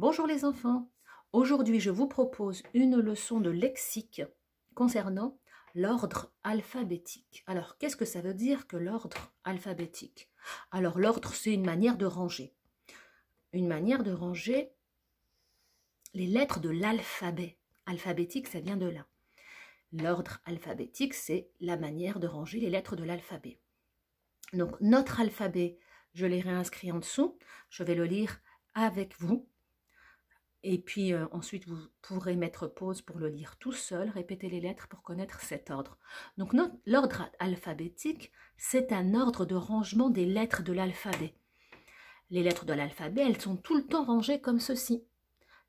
Bonjour les enfants, aujourd'hui je vous propose une leçon de lexique concernant l'ordre alphabétique. Alors qu'est-ce que ça veut dire que l'ordre alphabétique? Alors l'ordre c'est une manière de ranger. Une manière de ranger les lettres de l'alphabet. Alphabétique ça vient de là. L'ordre alphabétique c'est la manière de ranger les lettres de l'alphabet. Donc notre alphabet, je l'ai réinscrit en dessous, je vais le lire avec vous. Et puis ensuite, vous pourrez mettre pause pour le lire tout seul, répéter les lettres pour connaître cet ordre. Donc l'ordre alphabétique, c'est un ordre de rangement des lettres de l'alphabet. Les lettres de l'alphabet, elles sont tout le temps rangées comme ceci.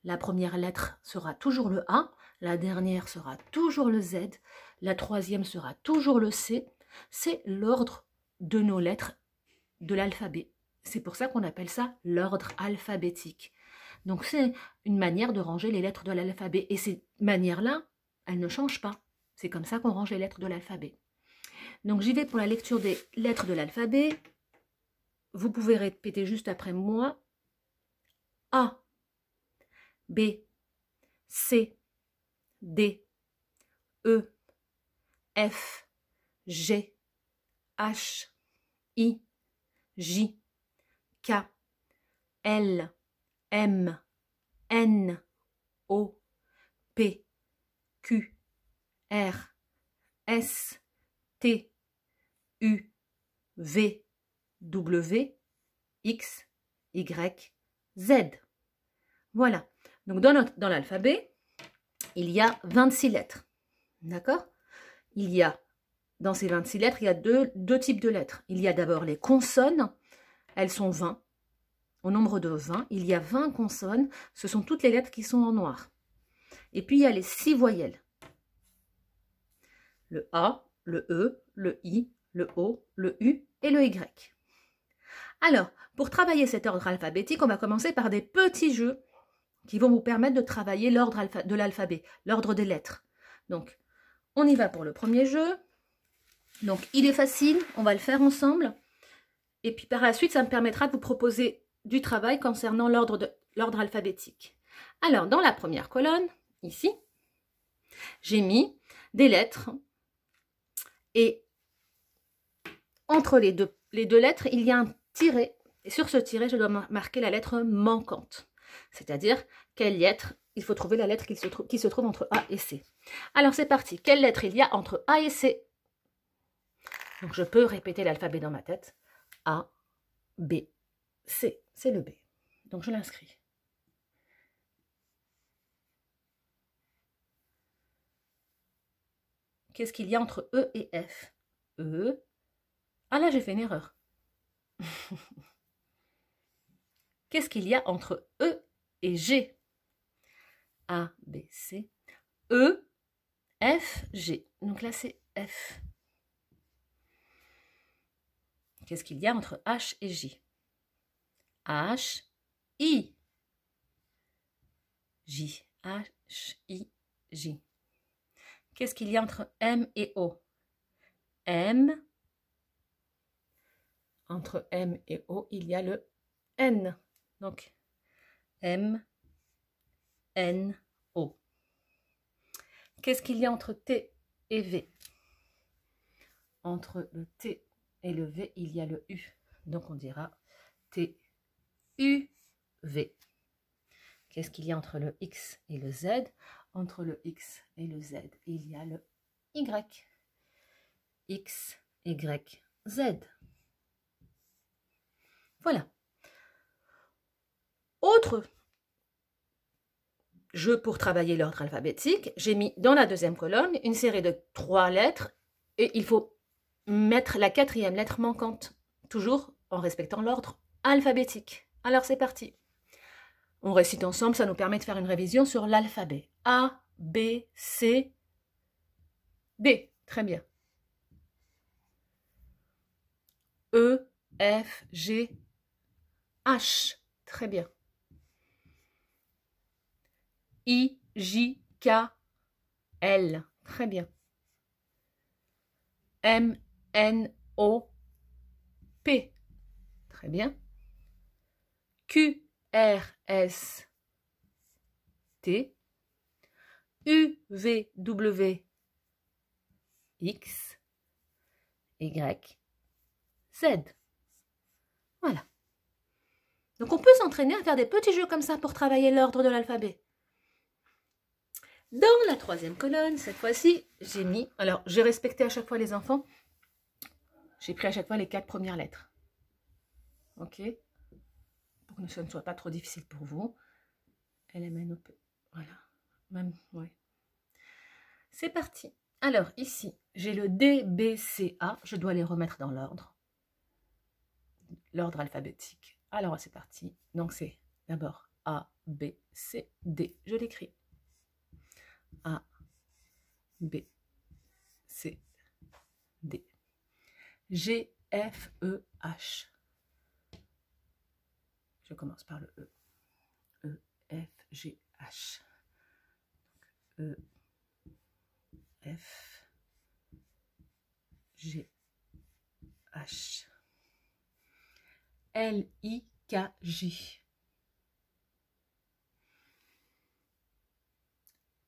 La première lettre sera toujours le A, la dernière sera toujours le Z, la troisième sera toujours le C. C'est l'ordre de nos lettres de l'alphabet. C'est pour ça qu'on appelle ça l'ordre alphabétique. Donc c'est une manière de ranger les lettres de l'alphabet. Et ces manières-là, elles ne changent pas. C'est comme ça qu'on range les lettres de l'alphabet. Donc j'y vais pour la lecture des lettres de l'alphabet. Vous pouvez répéter juste après moi. A, B, C, D, E, F, G, H, I, J, K, L, M, N, O, P, Q, R, S, T, U, V, W, X, Y, Z. Voilà. Donc dans l'alphabet, il y a 26 lettres. D'accord? Dans ces 26 lettres, il y a deux types de lettres. Il y a d'abord les consonnes. Elles sont 20. Au nombre de 20, il y a 20 consonnes. Ce sont toutes les lettres qui sont en noir. Et puis, il y a les 6 voyelles. Le A, le E, le I, le O, le U et le Y. Alors, pour travailler cet ordre alphabétique, on va commencer par des petits jeux qui vont vous permettre de travailler l'ordre de l'alphabet, l'ordre des lettres. Donc, on y va pour le premier jeu. Donc, il est facile, on va le faire ensemble. Et puis, par la suite, ça me permettra de vous proposer du travail concernant l'ordre alphabétique. Alors, dans la première colonne, ici, j'ai mis des lettres et entre les deux lettres, il y a un tiret. Et sur ce tiret, je dois marquer la lettre manquante. C'est-à-dire, quelle lettre, il faut trouver la lettre qui se trouve entre A et C. Alors, c'est parti. Quelle lettre il y a entre A et C? Donc, je peux répéter l'alphabet dans ma tête. A, B, C. C'est le B. Donc, je l'inscris. Qu'est-ce qu'il y a entre E et F? E. Ah là, j'ai fait une erreur. Qu'est-ce qu'il y a entre E et G? A, B, C. E, F, G. Donc là, c'est F. Qu'est-ce qu'il y a entre H et J? H, I, J, H, I, J. Qu'est-ce qu'il y a entre M et O? M. Entre M et O, il y a le N. Donc, M, N, O. Qu'est-ce qu'il y a entre T et V? Entre le T et le V, il y a le U. Donc, on dira T, U, V. Qu'est-ce qu'il y a entre le X et le Z? Entre le X et le Z, il y a le Y. X, Y, Z. Voilà. Autre jeu pour travailler l'ordre alphabétique, j'ai mis dans la deuxième colonne une série de 3 lettres et il faut mettre la 4e lettre manquante, toujours en respectant l'ordre alphabétique. Alors c'est parti. On récite ensemble, ça nous permet de faire une révision sur l'alphabet. A, B, C, D. Très bien. E, F, G, H. Très bien. I, J, K, L. Très bien. M, N, O, P. Très bien. Q, R, S, T, U, V, W, X, Y, Z. Voilà. Donc on peut s'entraîner à faire des petits jeux comme ça pour travailler l'ordre de l'alphabet. Dans la troisième colonne, cette fois-ci, j'ai mis... Alors, j'ai respecté à chaque fois les enfants. J'ai pris à chaque fois les 4 premières lettres. Ok? Pour que ce ne soit pas trop difficile pour vous. LMNOP. Voilà. Même, ouais. C'est parti. Alors, ici, j'ai le D, B, C, A. Je dois les remettre dans l'ordre. L'ordre alphabétique. Alors, c'est parti. Donc, c'est d'abord A, B, C, D. Je l'écris. A, B, C, D. G, F, E, H. Je commence par le E. E, F, G, H. E, F, G, H. L, I, K, J.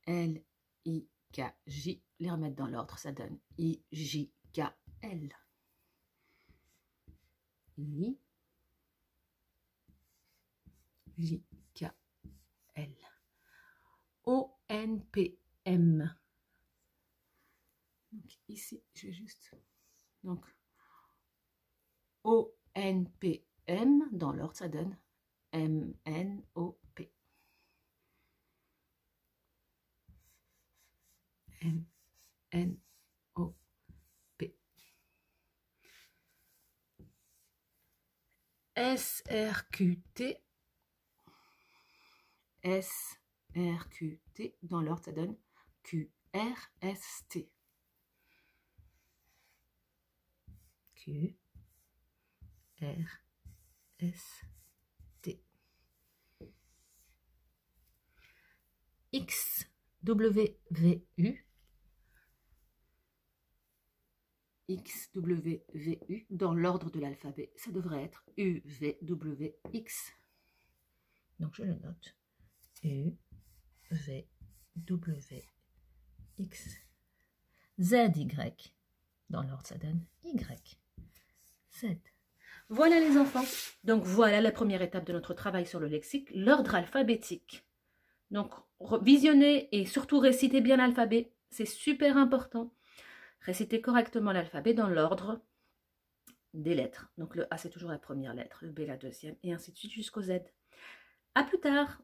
L, I, K, J. Les remettre dans l'ordre, ça donne I, J, K, L. I, J, K, L. O, N, P, M. Donc ici, je vais juste... Donc, O, N, P, M. Dans l'ordre, ça donne M, N, O, P. M, N, O, P. S, R, Q, T. S, R, Q, T. Dans l'ordre, ça donne Q, R, S, T. Q, R, S, T. X, W, V, U. X, W, V, U. Dans l'ordre de l'alphabet, ça devrait être U, V, W, X. Donc, je le note. U, V, W, X. Z, Y. Dans l'ordre, ça donne Y, Z. Voilà les enfants. Donc, voilà la première étape de notre travail sur le lexique, l'ordre alphabétique. Donc, visionnez et surtout récitez bien l'alphabet. C'est super important. Récitez correctement l'alphabet dans l'ordre des lettres. Donc, le A, c'est toujours la première lettre, le B, la deuxième, et ainsi de suite jusqu'au Z. À plus tard.